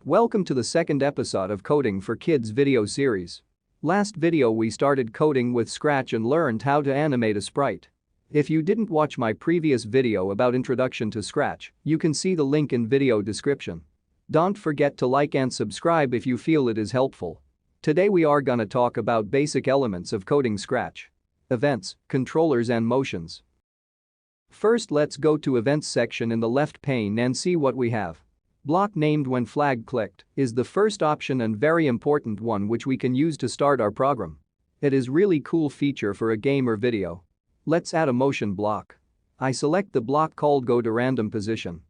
Welcome to the second episode of Coding for Kids video series. Last video we started coding with Scratch and learned how to animate a sprite. If you didn't watch my previous video about introduction to Scratch, you can see the link in video description. Don't forget to like and subscribe if you feel it is helpful. Today we are gonna talk about basic elements of coding Scratch. Events, controllers and motions. First let's go to Events section in the left pane and see what we have. Block named when flag clicked is the first option and very important one which we can use to start our program. It is really cool feature for a game or video. Let's add a motion block. I select the block called Go to Random Position.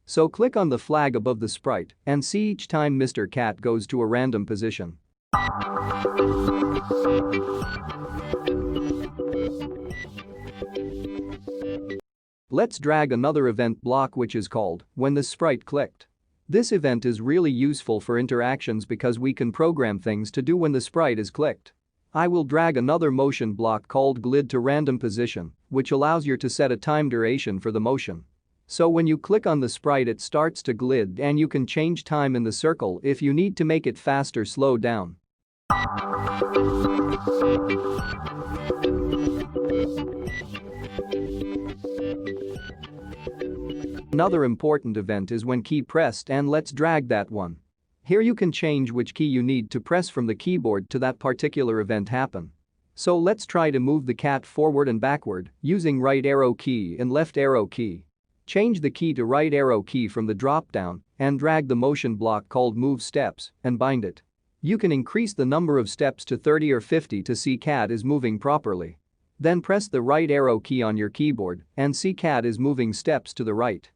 So click on the flag above the sprite and see each time Mr. Cat goes to a random position. Let's drag another event block which is called when the sprite clicked. This event is really useful for interactions because we can program things to do when the sprite is clicked. I will drag another motion block called glid to random position, which allows you to set a time duration for the motion. So when you click on the sprite it starts to glid and you can change time in the circle if you need to make it fast or slow down. Another important event is when key pressed, and let's drag that one. Here you can change which key you need to press from the keyboard to that particular event happen. So let's try to move the cat forward and backward using right arrow key and left arrow key. Change the key to right arrow key from the drop down and drag the motion block called move steps and bind it. You can increase the number of steps to 30 or 50 to see cat is moving properly. Then press the right arrow key on your keyboard and see cat is moving steps to the right.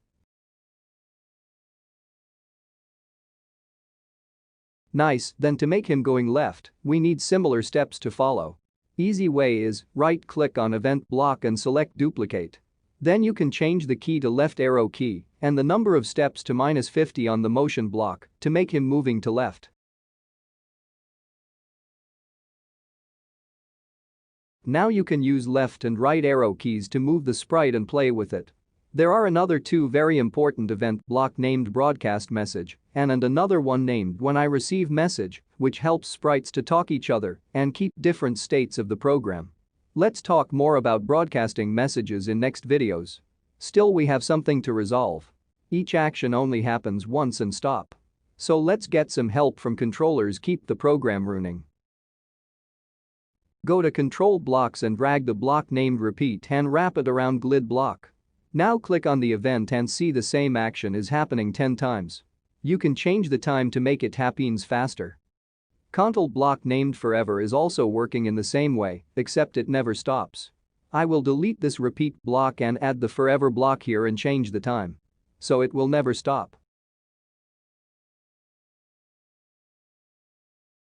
Nice, then to make him going left, we need similar steps to follow. Easy way is right-click on event block and select duplicate. Then you can change the key to left arrow key and the number of steps to -50 on the motion block to make him moving to left. Now you can use left and right arrow keys to move the sprite and play with it. There are another two very important event block named broadcast message and another one named when I receive message, which helps sprites to talk each other and keep different states of the program. Let's talk more about broadcasting messages in next videos. Still we have something to resolve. Each action only happens once and stop. So let's get some help from controllers keep the program running. Go to control blocks and drag the block named repeat and wrap it around glid block. Now click on the event and see the same action is happening 10 times. You can change the time to make it happens faster. Control block named forever is also working in the same way, except it never stops. I will delete this repeat block and add the forever block here and change the time. So it will never stop.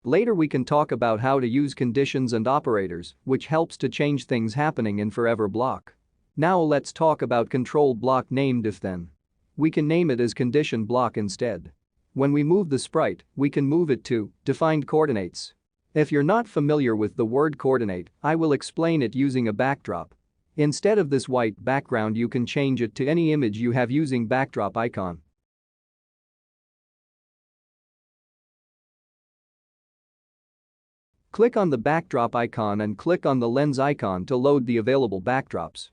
Later we can talk about how to use conditions and operators, which helps to change things happening in forever block. Now let's talk about control block named if then. We can name it as condition block instead. When we move the sprite, we can move it to defined coordinates. If you're not familiar with the word coordinate, I will explain it using a backdrop. Instead of this white background you can change it to any image you have using backdrop icon. Click on the backdrop icon and click on the lens icon to load the available backdrops.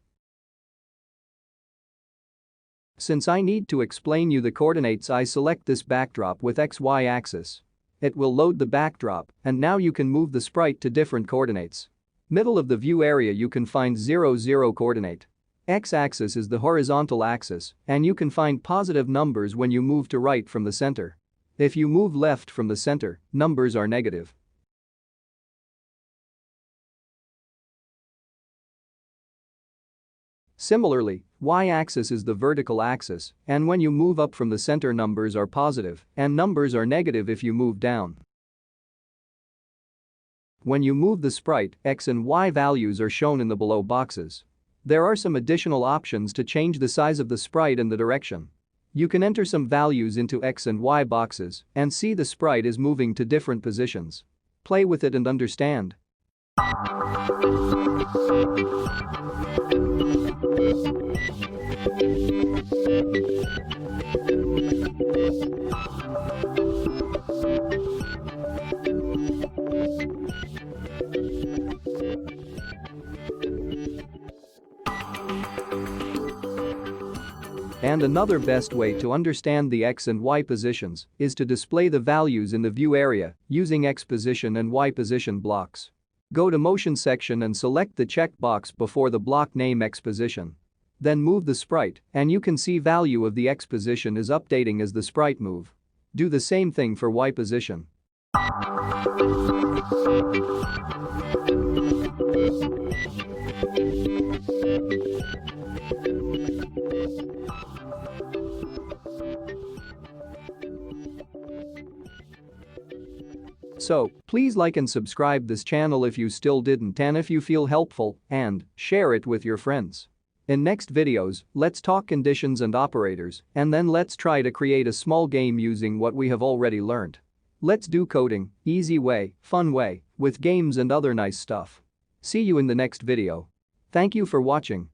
Since I need to explain you the coordinates, I select this backdrop with XY axis. It will load the backdrop and now you can move the sprite to different coordinates. Middle of the view area you can find 0, 0 coordinate. X-axis is the horizontal axis and you can find positive numbers when you move to right from the center. If you move left from the center, numbers are negative. Similarly, y-axis is the vertical axis, and when you move up from the center numbers are positive and numbers are negative if you move down. When you move the sprite, x and y values are shown in the below boxes. There are some additional options to change the size of the sprite and the direction. You can enter some values into X and Y boxes and see the sprite is moving to different positions. Play with it and understand. And another best way to understand the X and Y positions is to display the values in the view area using X position and Y position blocks. Go to Motion section and select the checkbox before the block name X position. Then move the sprite and you can see value of the X position is updating as the sprite move. Do the same thing for Y position. So, please like and subscribe this channel if you still didn't and if you feel helpful, and share it with your friends. In next videos, let's talk conditions and operators, and then let's try to create a small game using what we have already learned. Let's do coding, easy way, fun way, with games and other nice stuff. See you in the next video. Thank you for watching.